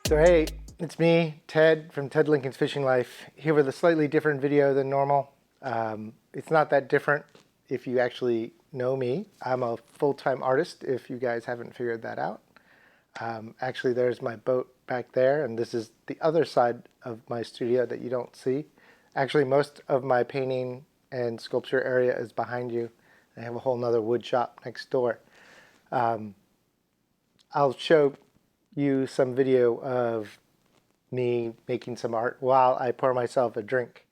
So hey, it's me, Ted, from Ted Lincoln's Fishing Life, here with a slightly different video than normal. It's not that different if you actually know me. I'm a full-time artist, if you guys haven't figured that out. Actually, there's my boat back there, and this is the other side of my studio that you don't see. Actually, most of my painting and sculpture area is behind you. I have a whole nother wood shop next door. I'll show you some video of me making some art while I pour myself a drink.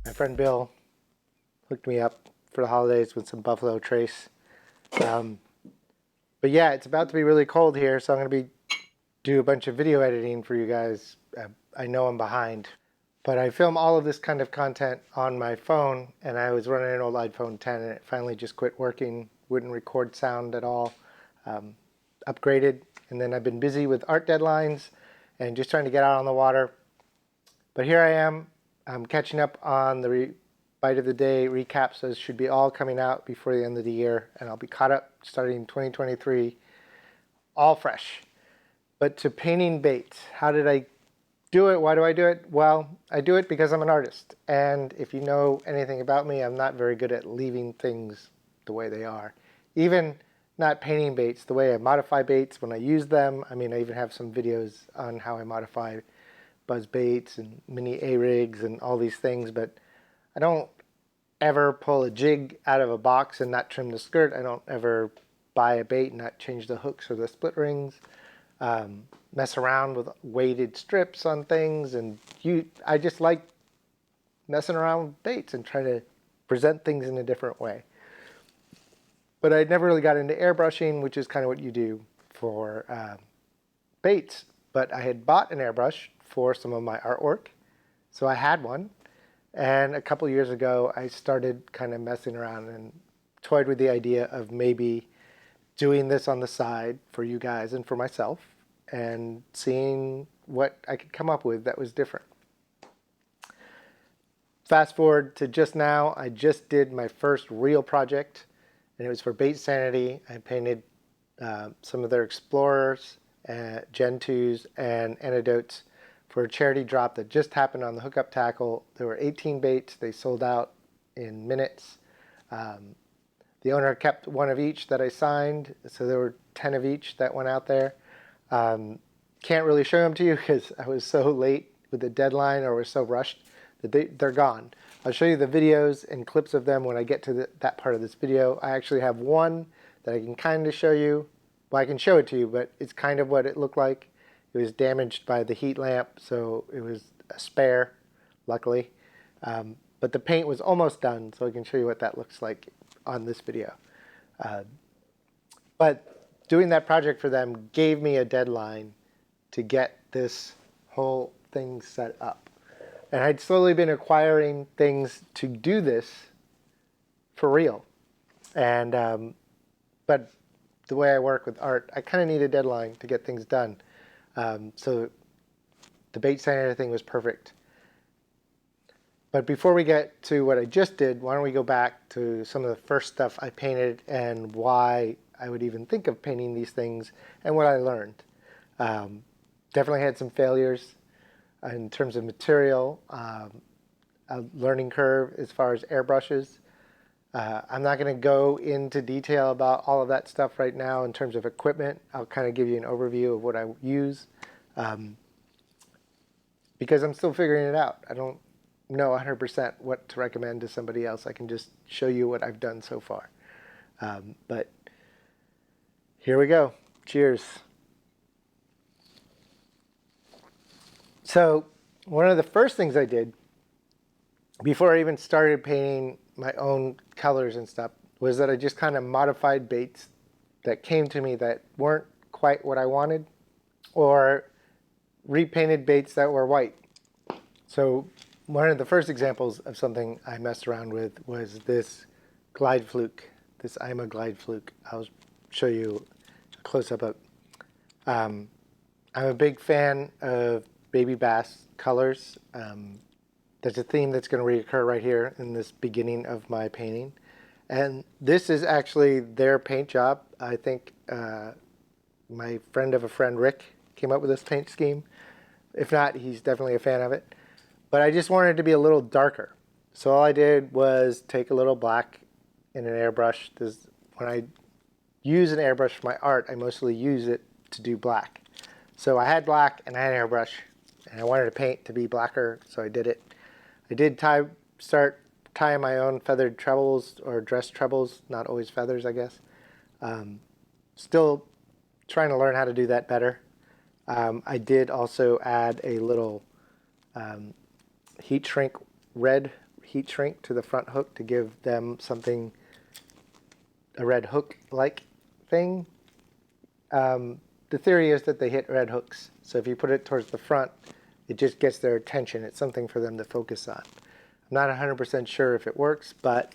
My friend Bill hooked me up for the holidays with some buffalo trace. But yeah, it's about to be really cold here, so I'm going to do a bunch of video editing for you guys. I know I'm behind, but I film all of this kind of content on my phone, and I was running an old iPhone 10, and it finally just quit working, wouldn't record sound at all. Upgraded, and then I've been busy with art deadlines and just trying to get out on the water. But here I am. I'm catching up on the Bite of the Day recaps. Those should be all coming out before the end of the year, and I'll be caught up starting 2023, all fresh. But to painting baits, how did I do it? Why do I do it? Well, I do it because I'm an artist, and if you know anything about me, I'm not very good at leaving things the way they are. Even not painting baits, the way I modify baits when I use them. I mean, I even have some videos on how I modify buzz baits and mini A-rigs and all these things, but I don't ever pull a jig out of a box and not trim the skirt. I don't ever buy a bait and not change the hooks or the split rings. Mess around with weighted strips on things, and I just like messing around with baits and trying to present things in a different way. But I never really got into airbrushing, which is kind of what you do for baits. But I had bought an airbrush for some of my artwork, so I had one. And a couple years ago, I started kind of messing around and toyed with the idea of maybe doing this on the side for you guys and for myself, and seeing what I could come up with that was different. Fast forward to just now, I just did my first real project, and it was for Baitsanity. I painted some of their Explorers, Gen 2s, and Antidotes for a charity drop that just happened on the Hookup Tackle. There were 18 baits. They sold out in minutes. The owner kept one of each that I signed, so there were 10 of each that went out there. Can't really show them to you because I was so late with the deadline or was so rushed that they're gone. I'll show you the videos and clips of them when I get to that part of this video. I actually have one that I can kind of show you. Well, I can show it to you, but it's kind of what it looked like. It was damaged by the heat lamp, so it was a spare, luckily. But the paint was almost done, so I can show you what that looks like on this video. But doing that project for them gave me a deadline to get this whole thing set up. And I'd slowly been acquiring things to do this for real. And but the way I work with art, I kind of need a deadline to get things done. So the Baitsanity thing was perfect. But before we get to what I just did, why don't we go back to some of the first stuff I painted and why I would even think of painting these things and what I learned. Definitely had some failures in terms of material, a learning curve as far as airbrushes. I'm not going to go into detail about all of that stuff right now in terms of equipment. I'll kind of give you an overview of what I use because I'm still figuring it out. I don't know 100% what to recommend to somebody else. I can just show you what I've done so far. But here we go. Cheers. So one of the first things I did before I even started painting my own colors and stuff was that I just kind of modified baits that came to me that weren't quite what I wanted, or repainted baits that were white. So one of the first examples of something I messed around with was this glide fluke, this I'm a glide fluke. I'll show you a close-up of. I'm a big fan of baby bass colors. There's a theme that's going to reoccur right here in this beginning of my painting. And this is actually their paint job. I think my friend of a friend, Rick, came up with this paint scheme. If not, he's definitely a fan of it. But I just wanted it to be a little darker. So all I did was take a little black in an airbrush. When I use an airbrush for my art, I mostly use it to do black. So I had black and I had an airbrush, and I wanted to paint to be blacker, so I did it. I did start tying my own feathered trebles or dress trebles, not always feathers, I guess. Still trying to learn how to do that better. I did also add a little red heat shrink to the front hook to give them something, a red hook-like thing. The theory is that they hit red hooks. So if you put it towards the front, it just gets their attention. It's something for them to focus on. I'm not 100% sure if it works, but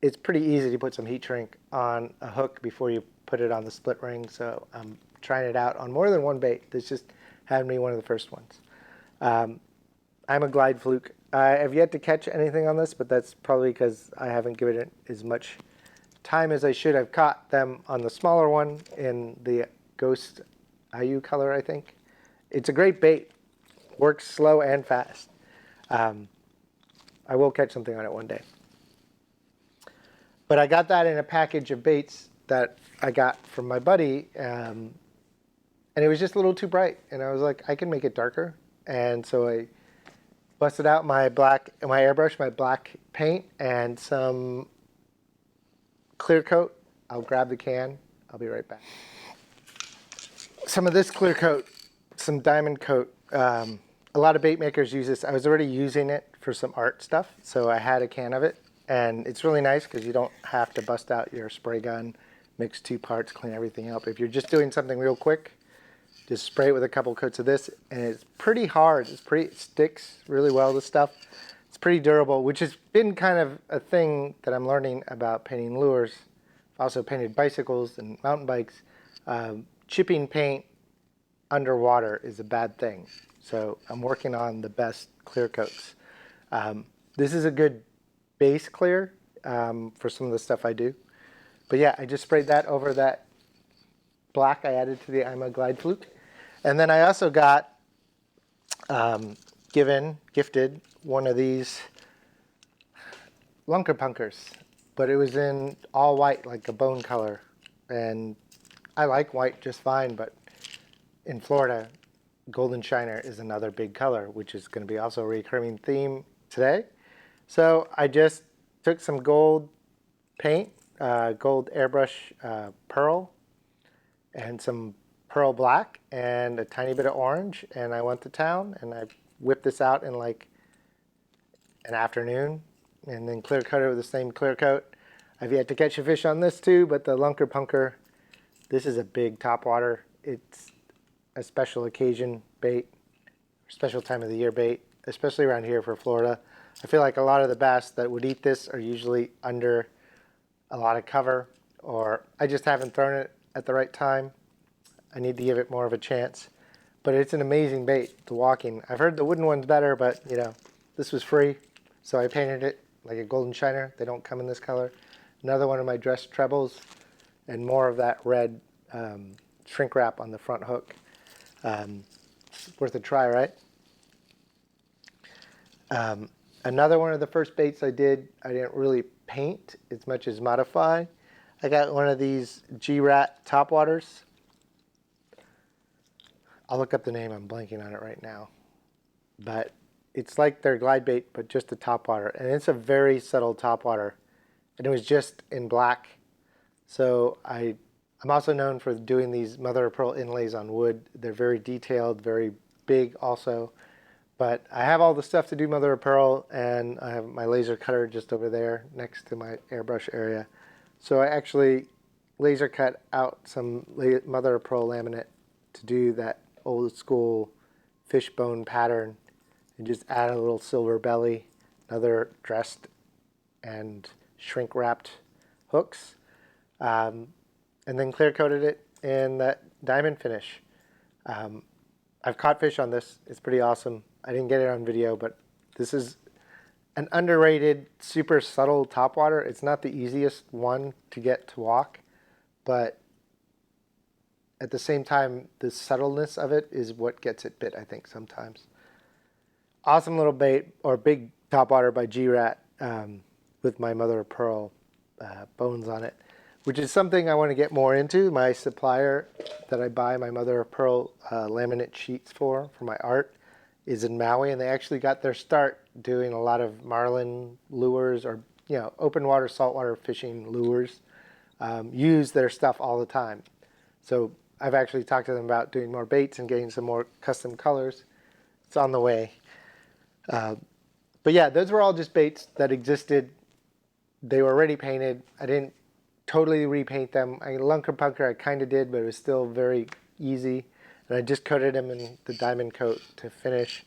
it's pretty easy to put some heat shrink on a hook before you put it on the split ring. So I'm trying it out on more than one bait. This just happened to be one of the first ones. I'm a glide fluke. I have yet to catch anything on this, but that's probably because I haven't given it as much time as I should. I've caught them on the smaller one in the Ghost IU color, I think. It's a great bait. Works slow and fast. I will catch something on it one day. But I got that in a package of baits that I got from my buddy, and it was just a little too bright. And I was like, I can make it darker. And so I busted out my airbrush, my black paint, and some clear coat. I'll grab the can. I'll be right back. Some of this clear coat, some diamond coat. A lot of bait makers use this. I was already using it for some art stuff, so I had a can of it. And it's really nice because you don't have to bust out your spray gun, mix 2 parts, clean everything up. If you're just doing something real quick, just spray it with a couple coats of this, and it's pretty hard. It sticks really well to stuff. It's pretty durable, which has been kind of a thing that I'm learning about painting lures. I've also painted bicycles and mountain bikes. Chipping paint underwater is a bad thing. So I'm working on the best clear coats. This is a good base clear for some of the stuff I do. But yeah, I just sprayed that over that black I added to the I'm a Glide Fluke. And then I also got gifted one of these Lunker Punkers, but it was in all white, like a bone color. And I like white just fine, but in Florida, Golden Shiner is another big color, which is going to be also a recurring theme today. So I just took some gold paint, gold airbrush pearl, and some pearl black, and a tiny bit of orange, and I went to town, and I whipped this out in like an afternoon, and then clear coated with the same clear coat. I've yet to catch a fish on this too, but the Lunker Punker, this is a big topwater. It's a special occasion bait, special time of the year bait, especially around here for Florida. I feel like a lot of the bass that would eat this are usually under a lot of cover, or I just haven't thrown it at the right time. I need to give it more of a chance. But it's an amazing bait, the walking. I've heard the wooden one's better, but you know, this was free, so I painted it like a Golden Shiner. They don't come in this color. Another one of my dress trebles, and more of that red shrink wrap on the front hook. Worth a try, right? Another one of the first baits I didn't really paint as much as modify. I got one of these G-Rat topwaters. I'll look up the name, I'm blanking on it right now. But it's like their glide bait, but just a topwater. And it's a very subtle topwater. And it was just in black. So I'm also known for doing these mother of pearl inlays on wood. They're very detailed, very big also. But I have all the stuff to do mother of pearl, and I have my laser cutter just over there next to my airbrush area. So I actually laser cut out some mother of pearl laminate to do that old school fishbone pattern, and just add a little silver belly, another dressed and shrink wrapped hooks, and then clear coated it in that diamond finish. I've caught fish on this. It's pretty awesome. I didn't get it on video, but this is an underrated, super subtle topwater. It's not the easiest one to get to walk, but at the same time, the subtleness of it is what gets it bit, I think, sometimes. Awesome little bait, or big topwater by G-Rat with my mother of pearl bones on it, which is something I want to get more into. My supplier that I buy my mother of pearl laminate sheets for my art is in Maui, and they actually got their start doing a lot of marlin lures, or open water, saltwater fishing lures. Use their stuff all the time. So I've actually talked to them about doing more baits and getting some more custom colors. It's on the way. But yeah, those were all just baits that existed. They were already painted. I didn't totally repaint them. Lunker Punker I kind of did, but it was still very easy. And I just coated them in the diamond coat to finish.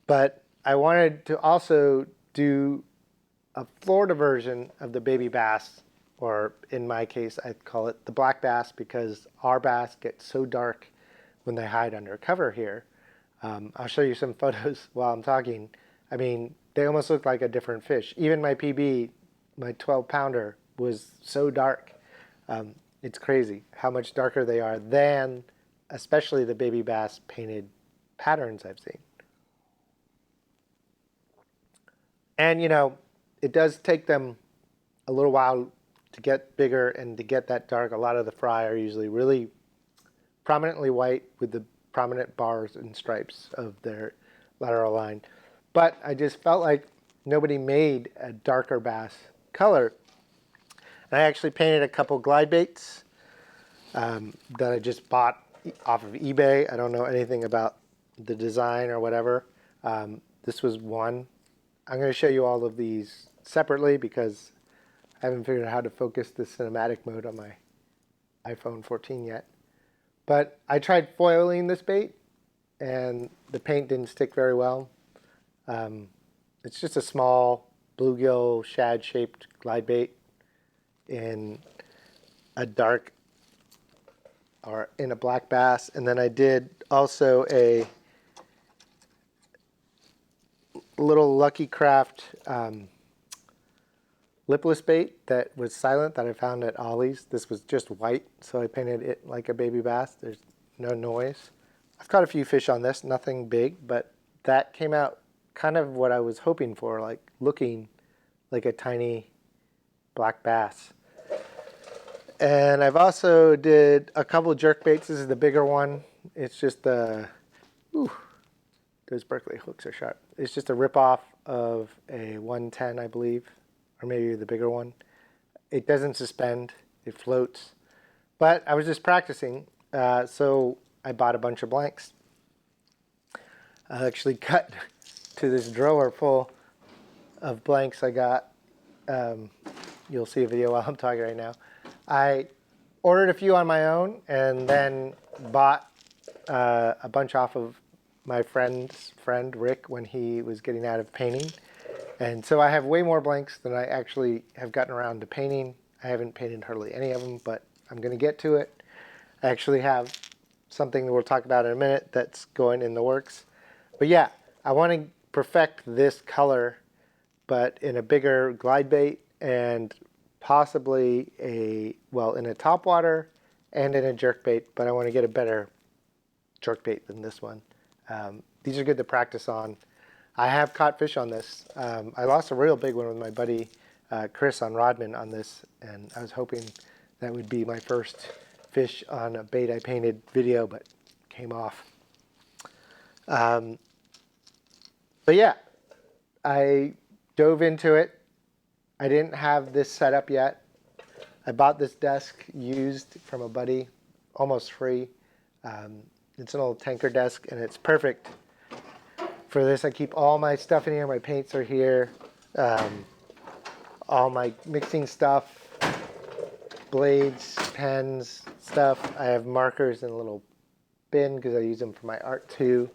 But I wanted to also do a Florida version of the baby bass, or in my case, I call it the black bass, because our bass get so dark when they hide under cover here. I'll show you some photos while I'm talking. I mean, they almost look like a different fish. Even my PB, my 12-pounder, was so dark. It's crazy how much darker they are than especially the baby bass painted patterns I've seen. And it does take them a little while to get bigger and to get that dark, a lot of the fry are usually really prominently white with the prominent bars and stripes of their lateral line. But I just felt like nobody made a darker bass color. And I actually painted a couple glide baits that I just bought off of eBay. I don't know anything about the design or whatever. This was one. I'm going to show you all of these separately because I haven't figured out how to focus the cinematic mode on my iPhone 14 yet. But I tried foiling this bait, and the paint didn't stick very well. It's just a small bluegill shad-shaped glide bait in a dark or in a black bass. And then I did also a little Lucky Craft lipless bait that was silent that I found at Ollie's. This was just white, so I painted it like a baby bass. There's no noise. I've caught a few fish on this, nothing big, but that came out kind of what I was hoping for, like looking like a tiny black bass. And I've also did a couple of jerk baits. This is the bigger one. It's just the, those Berkeley hooks are sharp. It's just a ripoff of a 110, I believe, or maybe the bigger one. It doesn't suspend, it floats. But I was just practicing, so I bought a bunch of blanks. I actually cut to this drawer full of blanks I got. You'll see a video while I'm talking right now. I ordered a few on my own and then bought a bunch off of my friend's friend, Rick, when he was getting out of painting. And so I have way more blanks than I actually have gotten around to painting. I haven't painted hardly any of them, but I'm going to get to it. I actually have something that we'll talk about in a minute that's going in the works. But yeah, I want to perfect this color, but in a bigger glide bait and possibly in a topwater and in a jerk bait, but I want to get a better jerk bait than this one. These are good to practice on. I have caught fish on this. I lost a real big one with my buddy Chris on Rodman on this, and I was hoping that would be my first fish on a bait I painted video, but came off. But yeah, I dove into it. I didn't have this set up yet. I bought this desk used from a buddy, almost free. It's an old tanker desk, and it's perfect for this. I keep all my stuff in here. My paints are here. All my mixing stuff, blades, pens, stuff. I have markers in a little bin because I use them for my art too.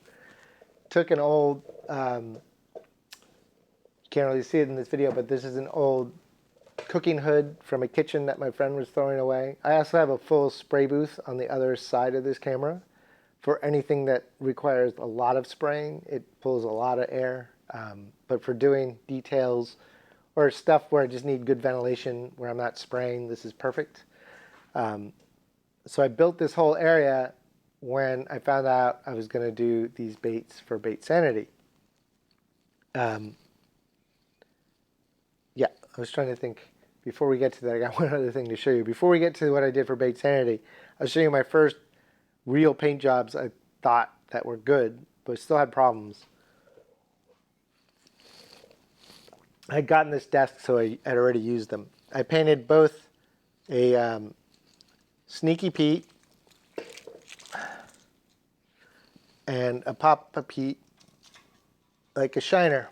Took an old, can't really see it in this video, but this is an old cooking hood from a kitchen that my friend was throwing away. I also have a full spray booth on the other side of this camera for anything that requires a lot of spraying. It pulls a lot of air, but for doing details or stuff where I just need good ventilation, where I'm not spraying, this is perfect. So I built this whole area when I found out I was going to do these baits for baitsanity. Yeah, I was trying to think. Before we get to that, I got one other thing to show you. Before we get to what I did for baitsanity, I'll show you my first real paint jobs I thought that were good, but still had problems. I had gotten this desk, so I had already used them. I painted both a Sneaky Pete and a Papa Pete, like a shiner.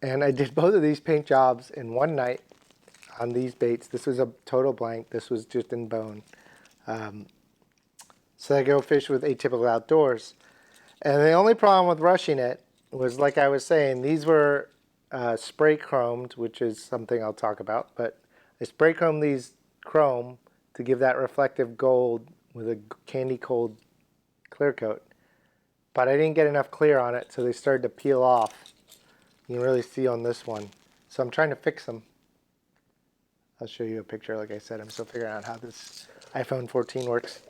And I did both of these paint jobs in one night on these baits. This was a total blank. This was just in bone. So I go fish with Atypical Outdoors. And the only problem with rushing it was, like I was saying, these were spray chromed, which is something I'll talk about. But I spray chromed these chrome to give that reflective gold with a candy cold clear coat. But I didn't get enough clear on it, so they started to peel off. You can really see on this one. So I'm trying to fix them. I'll show you a picture. Like I said, I'm still figuring out how this iPhone 14 works.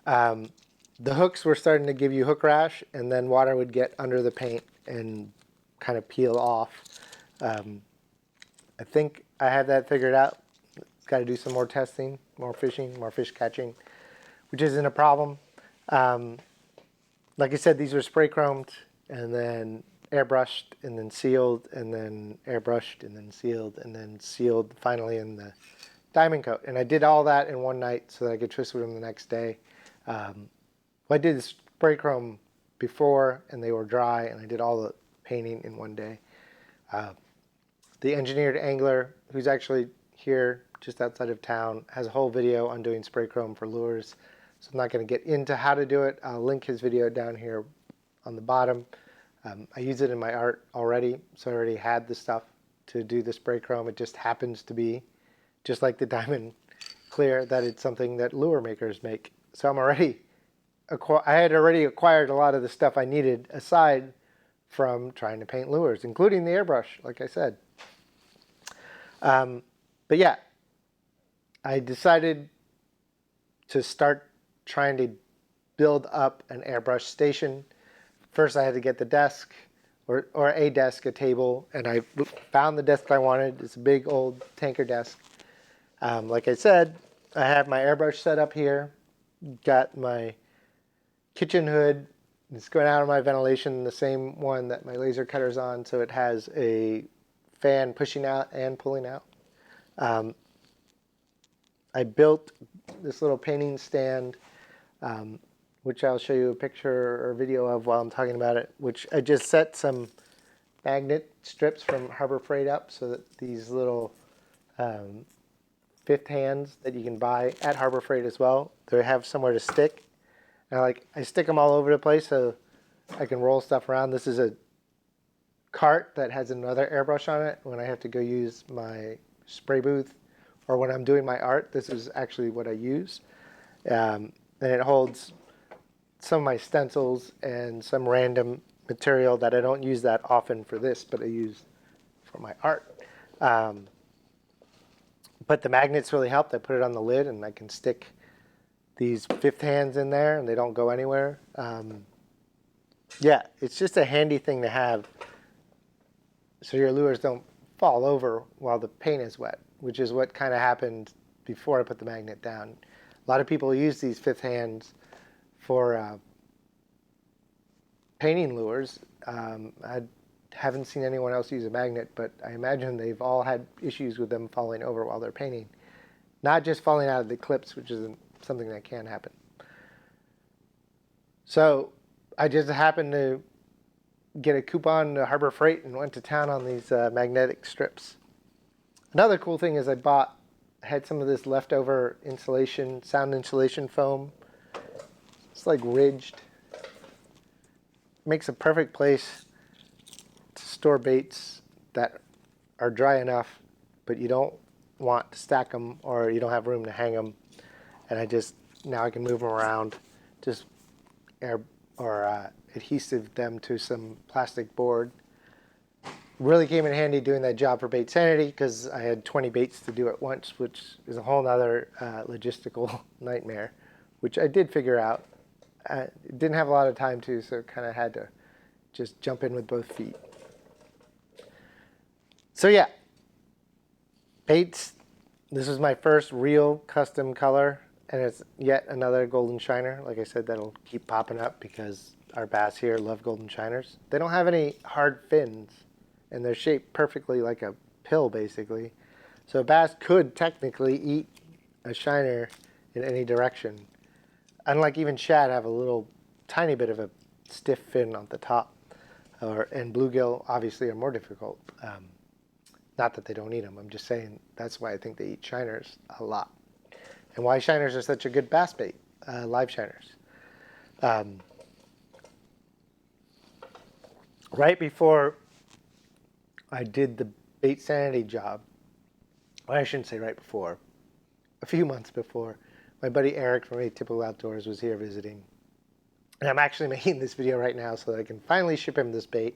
The hooks were starting to give you hook rash, and then water would get under the paint and kind of peel off. I think I have that figured out. Got to do some more testing, more fishing, more fish catching, which isn't a problem. Um, like I said, these were spray chromed and then airbrushed and then sealed and then airbrushed and then sealed finally in the diamond coat. And I did all that in one night so that I could twist with them the next day. I did the spray chrome before and they were dry, and I did all the painting in one day. The engineered angler, who's actually here just outside of town, has a whole video on doing spray chrome for lures. So I'm not going to get into how to do it. I'll link his video down here on the bottom. I use it in my art already, so I already had the stuff to do the spray chrome. It just happens to be, just like the diamond clear, that it's something that lure makers make. So I had already acquired a lot of the stuff I needed aside from trying to paint lures, including the airbrush, like I said. But yeah, I decided to start trying to build up an airbrush station. First, I had to get the desk, or a desk, a table, and I found the desk I wanted. It's a big old tanker desk. Like I said, I have my airbrush set up here, got my kitchen hood. It's going out of my ventilation, the same one that my laser cutter's on, so it has a fan pushing out and pulling out. I built this little painting stand, which I'll show you a picture or video of while I'm talking about it, which I just set some magnet strips from Harbor Freight up so that these little fifth hands that you can buy at Harbor Freight as well, they have somewhere to stick. And I stick them all over the place so I can roll stuff around. This is a cart that has another airbrush on it when I have to go use my spray booth, or when I'm doing my art. This is actually what I use. And it holds some of my stencils and some random material that I don't use that often for this, but I use for my art. But the magnets really helped. I put it on the lid and I can stick these fifth hands in there and they don't go anywhere. Yeah, it's just a handy thing to have so your lures don't fall over while the paint is wet, which is what kind of happened before I put the magnet down. A lot of people use these fifth hands for painting lures. I haven't seen anyone else use a magnet, but I imagine they've all had issues with them falling over while they're painting. Not just falling out of the clips, which is something that can happen. So I just happened to get a coupon to Harbor Freight and went to town on these magnetic strips. Another cool thing is I had some of this leftover insulation, sound insulation foam. It's like ridged. Makes a perfect place to store baits that are dry enough, but you don't want to stack them or you don't have room to hang them. And now I can move them around, just adhesive them to some plastic board. Really came in handy doing that job for baitsanity because I had 20 baits to do at once, which is a whole other logistical nightmare, which I did figure out. Didn't have a lot of time to, so kind of had to just jump in with both feet. So yeah, baits. This was my first real custom color, and it's yet another golden shiner. Like I said, that'll keep popping up because our bass here love golden shiners. They don't have any hard fins, and they're shaped perfectly like a pill, basically. So a bass could technically eat a shiner in any direction. Unlike even shad, have a little tiny bit of a stiff fin on the top. And bluegill obviously are more difficult. Not that they don't eat them. I'm just saying that's why I think they eat shiners a lot. And why shiners are such a good bass bait, live shiners. Right before I did the baitsanity job, well, I shouldn't say right before, a few months before, my buddy Eric from Atypical Outdoors was here visiting. And I'm actually making this video right now so that I can finally ship him this bait.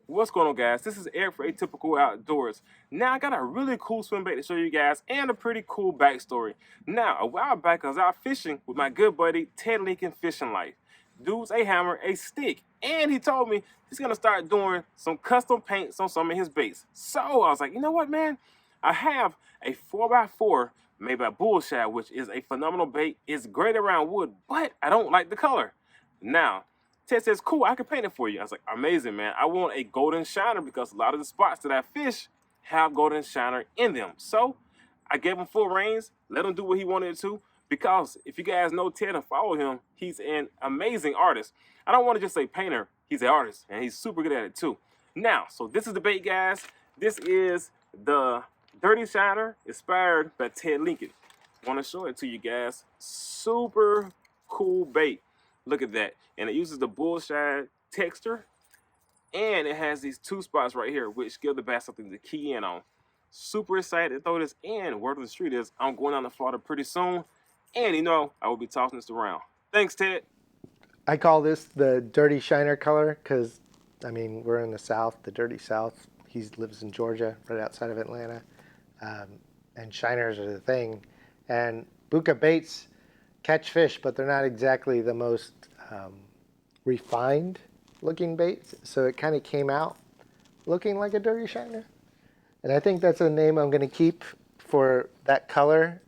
What's going on, guys? This is Eric for Atypical Outdoors. Now, I got a really cool swim bait to show you guys and a pretty cool backstory. Now, a while back, I was out fishing with my good buddy Ted Lincoln Fishing Life. dudes a hammer, a stick, and he told me he's gonna start doing some custom paints on some of his baits. So I was like, you know what, man? I have a 4x4 made by Bullshad, which is a phenomenal bait. It's great around wood, but I don't like the color. Now, Ted says, cool, I can paint it for you. I was like, amazing, man. I want a golden shiner because a lot of the spots that I fish have golden shiner in them. So I gave him full reins, let him do what he wanted to, because if you guys know Ted and follow him, he's an amazing artist. I don't want to just say painter, he's an artist, and he's super good at it too. Now, so this is the bait, guys. This is the Dirty Shiner, inspired by Ted Lincoln. Want to show it to you guys. Super cool bait. Look at that. And it uses the bullshine texture. And it has these two spots right here, which give the bass something to key in on. Super excited to throw this in. Word of the street is I'm going down to Florida pretty soon. And you know, I will be tossing this around. Thanks, Ted. I call this the dirty shiner color because, I mean, we're in the South, the dirty South. He lives in Georgia, right outside of Atlanta. And shiners are the thing. And buka baits catch fish, but they're not exactly the most refined looking baits. So it kind of came out looking like a dirty shiner. And I think that's a name I'm going to keep for that color.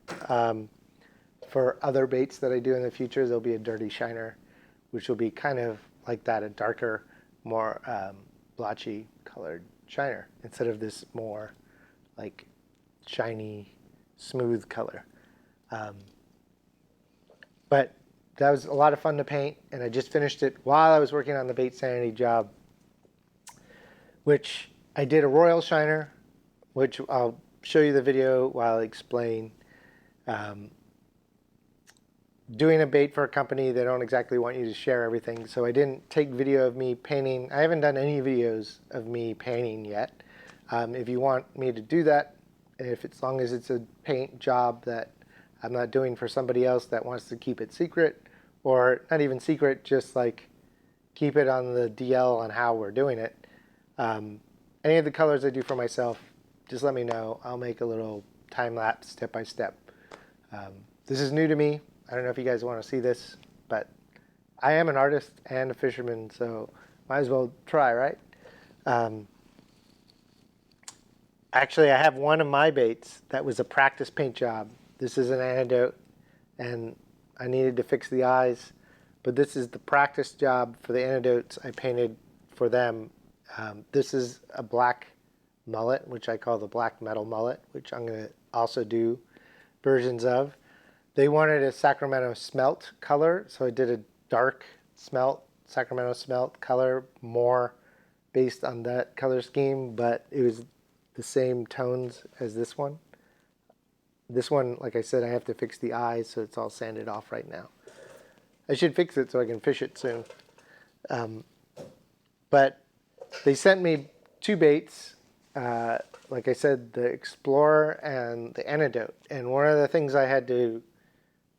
For other baits that I do in the future, there'll be a dirty shiner, which will be kind of like that, a darker, more blotchy colored shiner, instead of this more like shiny, smooth color. But that was a lot of fun to paint, and I just finished it while I was working on the baitsanity job, which I did a royal shiner, which I'll show you the video while I explain. Doing a bait for a company, they don't exactly want you to share everything, so I didn't take video of me painting. I haven't done any videos of me painting yet. If you want me to do that, as long as it's a paint job that I'm not doing for somebody else that wants to keep it secret, or not even secret, just like keep it on the DL on how we're doing it. Any of the colors I do for myself, just let me know. I'll make a little time lapse step by step. This is new to me. I don't know if you guys want to see this, but I am an artist and a fisherman, so might as well try, right? Actually, I have one of my baits that was a practice paint job. This is an antidote, and I needed to fix the eyes, but this is the practice job for the antidotes I painted for them. This is a black mullet, which I call the black metal mullet, which I'm going to also do versions of. They wanted a Sacramento smelt color, so I did a dark smelt, Sacramento smelt color, more based on that color scheme, but it was the same tones as this one. This one, like I said, I have to fix the eyes, so it's all sanded off right now. I should fix it so I can fish it soon. But they sent me two baits, like I said, the Explorer and the Antidote. And one of the things I had to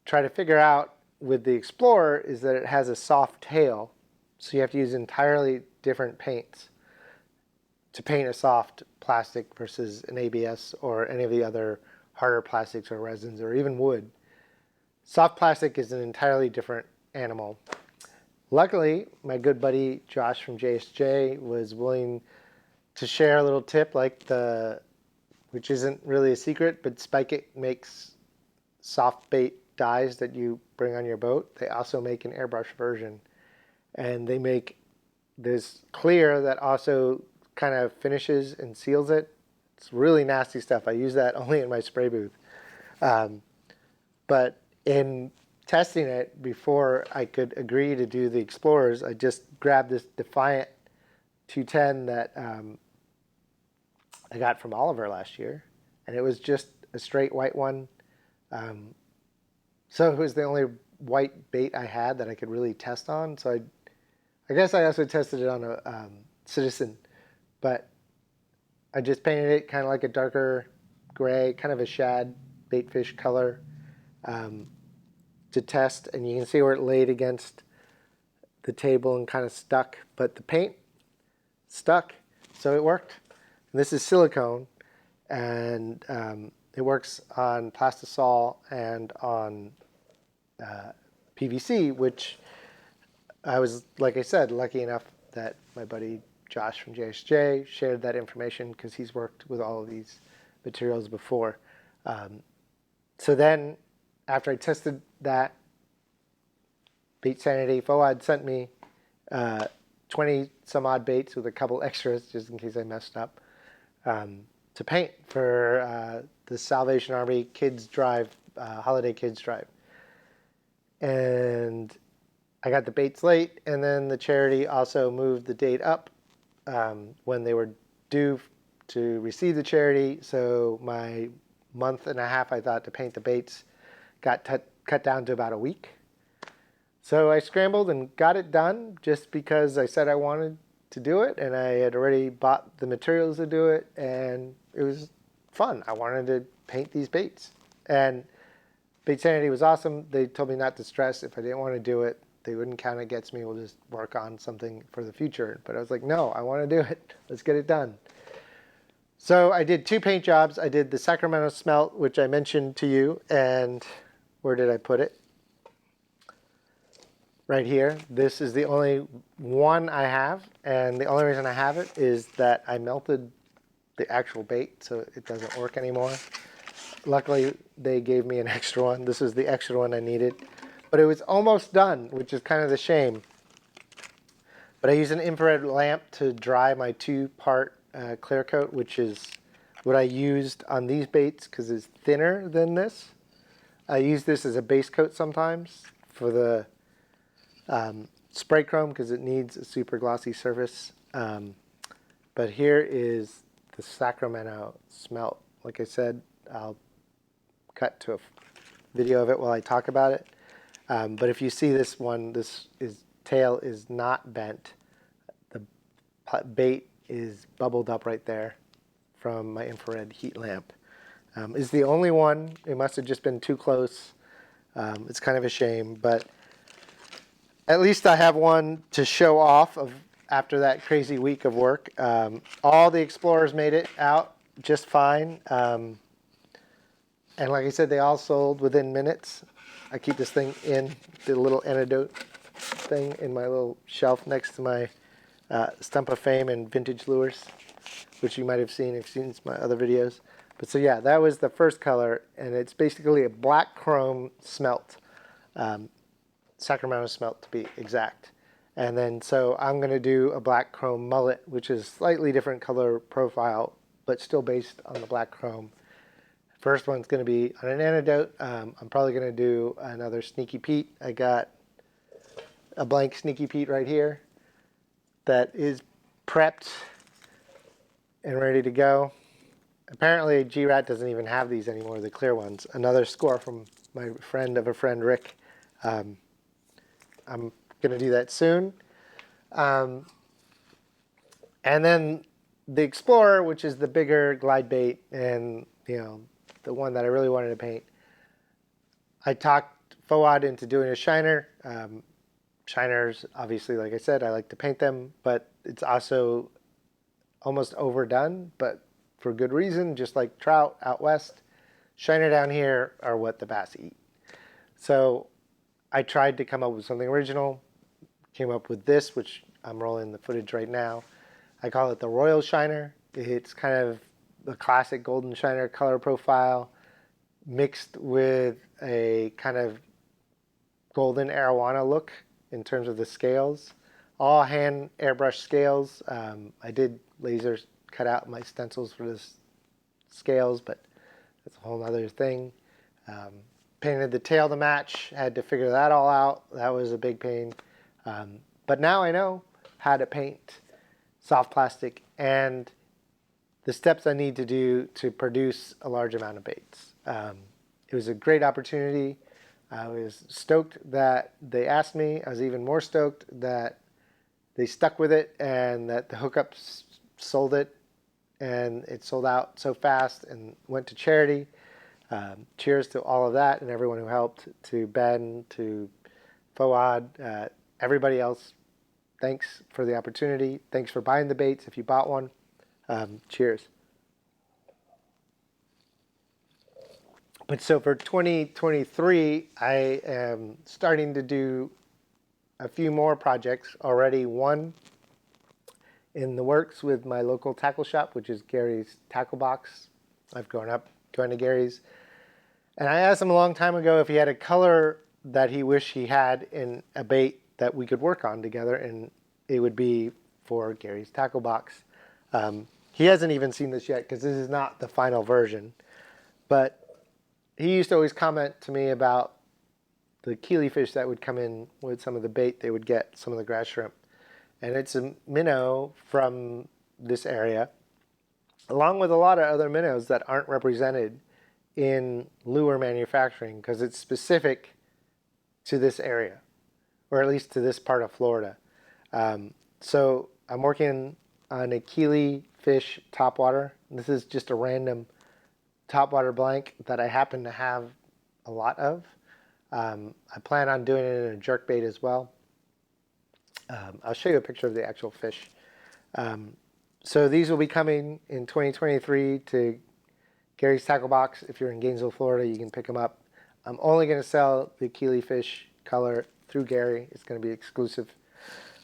try to figure out with the Explorer is that it has a soft tail, so you have to use entirely different paints to paint a soft plastic versus an ABS or any of the other harder plastics or resins or even wood. Soft plastic is an entirely different animal. Luckily, my good buddy Josh from JSJ was willing to share a little tip, which isn't really a secret, but Spike It makes soft bait dyes that you bring on your boat. They also make an airbrush version, and they make this clear that also kind of finishes and seals it. It's really nasty stuff. I use that only in my spray booth. But in testing it before I could agree to do the Explorers, I just grabbed this Defiant 210 that I got from Oliver last year, and it was just a straight white one. So it was the only white bait I had that I could really test on. So I guess I also tested it on a Citizen, but I just painted it kind of like a darker gray, kind of a shad baitfish color to test. And you can see where it laid against the table and kind of stuck, but the paint stuck, so it worked. And this is silicone, and it works on plastisol and on PVC, which I was, like I said, lucky enough that my buddy Josh from JSJ shared that information because he's worked with all of these materials before. So then, after I tested that, baitsanity, FOAD sent me 20 some odd baits with a couple extras just in case I messed up to paint for the Salvation Army Kids Drive, Holiday Kids Drive. And I got the baits late, and then the charity also moved the date up when they were due to receive the charity. So my month and a half I thought to paint the baits got cut down to about a week. So I scrambled and got it done just because I said I wanted to do it, and I had already bought the materials to do it, and it was fun. I wanted to paint these baits. And Baitsanity was awesome. They told me not to stress if I didn't want to do it. They wouldn't count against me. We'll just work on something for the future. But I was like, no, I want to do it. Let's get it done. So I did 2 paint jobs. I did the Sacramento smelt, which I mentioned to you. And where did I put it? Right here. This is the only one I have. And the only reason I have it is that I melted the actual bait, so it doesn't work anymore. Luckily, they gave me an extra one. This is the extra one I needed. But it was almost done, which is kind of the shame. But I used an infrared lamp to dry my 2-part clear coat, which is what I used on these baits because it's thinner than this. I use this as a base coat sometimes for the spray chrome because it needs a super glossy surface. But here is the Sacramento smelt. Like I said, I'll cut to a video of it while I talk about it. But if you see this one, tail is not bent. The bait is bubbled up right there from my infrared heat lamp. It's the only one. It must have just been too close. It's kind of a shame, but at least I have one to show off of after that crazy week of work. All the explorers made it out just fine. And like I said, they all sold within minutes. I keep this thing in the little antidote thing in my little shelf next to my Stump of Fame and vintage lures, which you might have seen if you've seen my other videos. But so yeah, that was the first color, and it's basically a black chrome smelt, Sacramento smelt to be exact. And then so I'm going to do a black chrome mullet, which is slightly different color profile, but still based on the black chrome. First one's going to be on an antidote. I'm probably going to do another Sneaky Pete. I got a blank Sneaky Pete right here that is prepped and ready to go. Apparently, G-Rat doesn't even have these anymore, the clear ones. Another score from my friend of a friend, Rick. I'm going to do that soon. And then the Explorer, which is the bigger glide bait and, the one that I really wanted to paint. I talked FOAD into doing a shiner. Shiners, obviously, like I said, I like to paint them, but it's also almost overdone, but for good reason, just like trout out west. Shiner down here are what the bass eat. So I tried to come up with something original, came up with this, which I'm rolling the footage right now. I call it the Royal Shiner. It's kind of the classic golden shiner color profile mixed with a kind of golden arowana look in terms of the scales. All hand airbrush scales. I did laser cut out my stencils for this scales, but that's a whole other thing. Painted the tail to match, had to figure that all out. That was a big pain. But now I know how to paint soft plastic and the steps I need to do to produce a large amount of baits. It was a great opportunity. I was stoked that they asked me. I was even more stoked that they stuck with it and that the hookups sold it, and it sold out so fast and went to charity. Cheers to all of that and everyone who helped, to Ben, to FOAD, everybody else. Thanks for the opportunity. Thanks for buying the baits if you bought one. Cheers. But so for 2023, I am starting to do a few more projects already. One in the works with my local tackle shop, which is Gary's Tackle Box. I've grown up going to Gary's. And I asked him a long time ago if he had a color that he wished he had in a bait that we could work on together, and it would be for Gary's Tackle Box. He hasn't even seen this yet because this is not the final version. But he used to always comment to me about the keely fish that would come in with some of the bait they would get, some of the grass shrimp. And it's a minnow from this area, along with a lot of other minnows that aren't represented in lure manufacturing because it's specific to this area, or at least to this part of Florida. So I'm working on a keely fish topwater. This is just a random topwater blank that I happen to have a lot of. I plan on doing it in a jerkbait as well. I'll show you a picture of the actual fish. So these will be coming in 2023 to Gary's Tackle Box. If you're in Gainesville, Florida, you can pick them up. I'm only going to sell the keely fish color through Gary. It's going to be exclusive.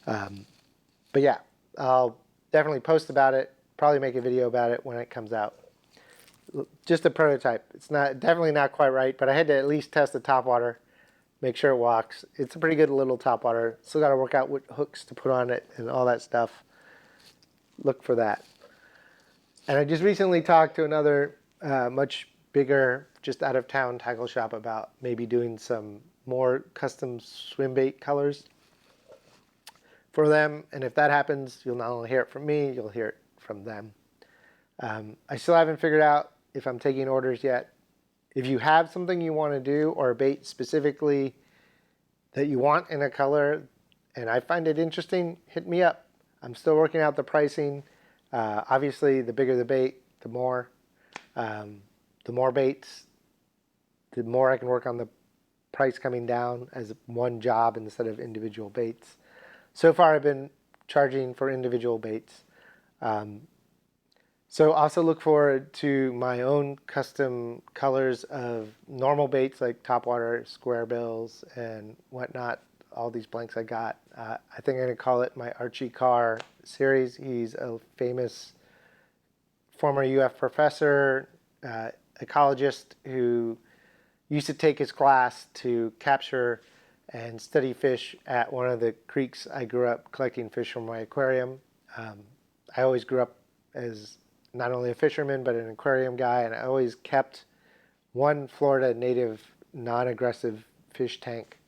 But yeah, I'll definitely post about it, probably make a video about it when it comes out. Just a prototype. It's definitely not quite right, but I had to at least test the topwater, make sure it walks. It's a pretty good little topwater. Still got to work out what hooks to put on it and all that stuff. Look for that. And I just recently talked to another much bigger, just out of town tackle shop about maybe doing some more custom swim bait colors for them. And if that happens, you'll not only hear it from me, you'll hear it from them. I still haven't figured out if I'm taking orders yet. If you have something you want to do, or a bait specifically that you want in a color and I find it interesting, hit me up. I'm still working out the pricing. Obviously, the bigger the bait, the more baits, the more I can work on the price coming down as one job instead of individual baits. So far, I've been charging for individual baits. So also look forward to my own custom colors of normal baits like topwater, square bills, and whatnot. All these blanks I got. I think I'm going to call it my Archie Carr series. He's a famous former UF professor, ecologist who used to take his class to capture and study fish at one of the creeks I grew up collecting fish from my aquarium. I always grew up as not only a fisherman, but an aquarium guy, and I always kept one Florida native non-aggressive fish tank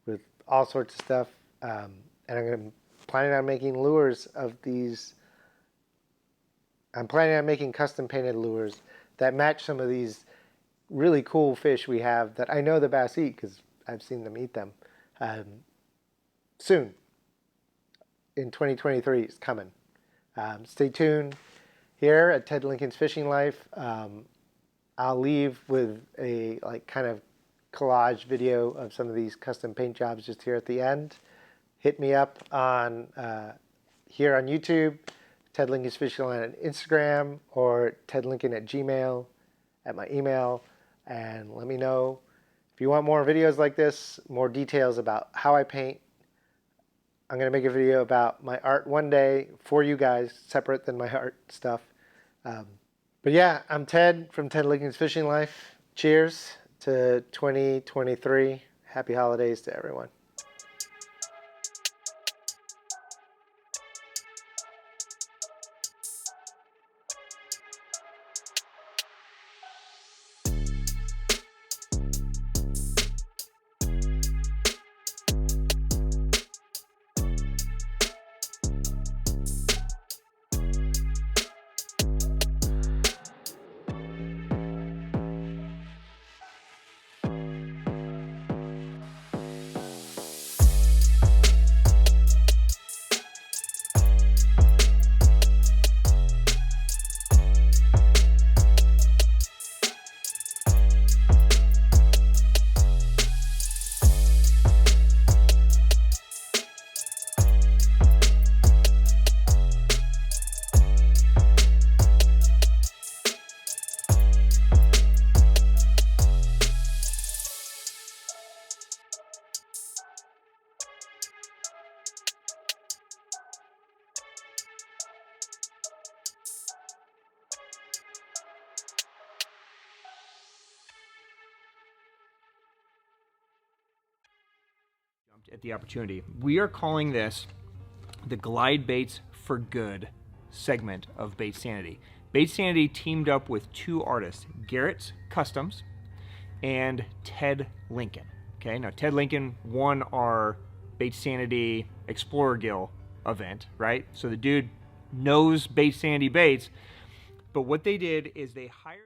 with all sorts of stuff. And I'm planning on making lures of these. I'm planning on making custom painted lures that match some of these really cool fish we have that I know the bass eat because I've seen them eat them. Soon, in 2023, it's coming. Stay tuned here at Ted Lincoln's Fishing Life. I'll leave with a kind of collage video of some of these custom paint jobs just here at the end. Hit me up on here on YouTube, Ted Lincoln's Fishing Line on Instagram, or tedlincoln@gmail at my email, and let me know if you want more videos like this, more details about how I paint. I'm going to make a video about my art one day for you guys, separate than my art stuff. But yeah, I'm Ted from Ted Lincoln's Fishing Life. Cheers to 2023. Happy holidays to everyone. at the opportunity. We are calling this the Glidebaits for Good segment of Baitsanity. Baitsanity teamed up with two artists, Garrett's Customs and Ted Lincoln. Okay, now Ted Lincoln won our Baitsanity Explorer Gill event, right? So the dude knows Baitsanity baits, but what they did is they hired